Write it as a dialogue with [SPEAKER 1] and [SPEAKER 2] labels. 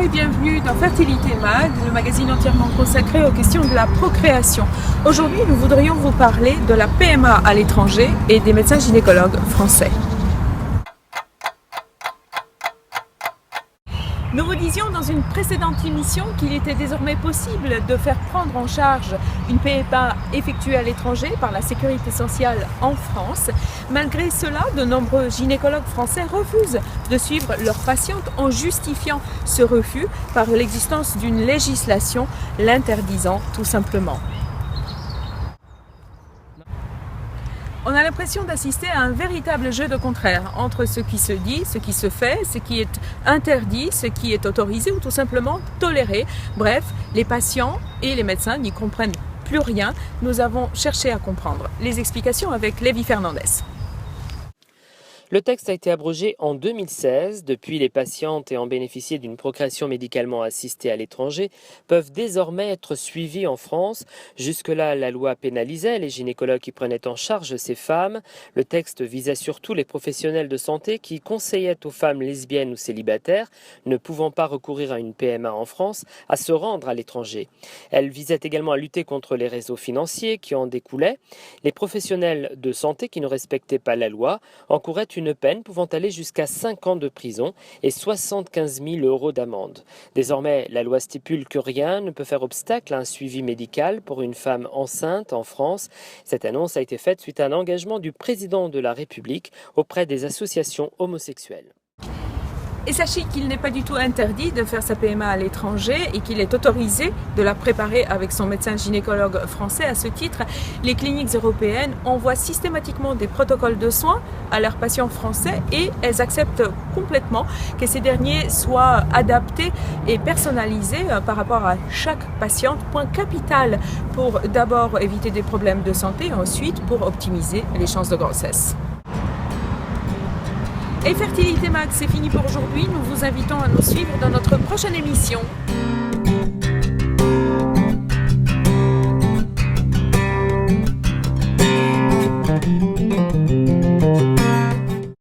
[SPEAKER 1] et bienvenue dans Fertilité Mag, le magazine entièrement consacré aux questions de la procréation. Aujourd'hui, nous voudrions vous parler de la PMA à l'étranger et des médecins gynécologues français. Nous vous disions dans une précédente émission qu'il était désormais possible de faire prendre en charge une PMA effectuée à l'étranger par la Sécurité sociale en France. Malgré cela, de nombreux gynécologues français refusent de suivre leurs patientes en justifiant ce refus par l'existence d'une législation l'interdisant tout simplement. On a l'impression d'assister à un véritable jeu de contraire entre ce qui se dit, ce qui se fait, ce qui est interdit, ce qui est autorisé ou tout simplement toléré. Bref, les patients et les médecins n'y comprennent plus rien. Nous avons cherché à comprendre. Les explications avec Lévi Fernandez.
[SPEAKER 2] Le texte a été abrogé en 2016. Depuis, les patientes ayant bénéficié d'une procréation médicalement assistée à l'étranger peuvent désormais être suivies en France. Jusque-là, la loi pénalisait les gynécologues qui prenaient en charge ces femmes. Le texte visait surtout les professionnels de santé qui conseillaient aux femmes lesbiennes ou célibataires, ne pouvant pas recourir à une PMA en France, à se rendre à l'étranger. Elle visait également à lutter contre les réseaux financiers qui en découlaient. Les professionnels de santé qui ne respectaient pas la loi encouraient une peine pouvant aller jusqu'à 5 ans de prison et 75 000 € d'amende. Désormais, la loi stipule que rien ne peut faire obstacle à un suivi médical pour une femme enceinte en France. Cette annonce a été faite suite à un engagement du président de la République auprès des associations homosexuelles.
[SPEAKER 1] Et sachez qu'il n'est pas du tout interdit de faire sa PMA à l'étranger et qu'il est autorisé de la préparer avec son médecin gynécologue français. À ce titre, les cliniques européennes envoient systématiquement des protocoles de soins à leurs patients français et elles acceptent complètement que ces derniers soient adaptés et personnalisés par rapport à chaque patiente. Point capital pour d'abord éviter des problèmes de santé et ensuite pour optimiser les chances de grossesse. Et Fertilité Mag, c'est fini pour aujourd'hui. Nous vous invitons à nous suivre dans notre prochaine émission.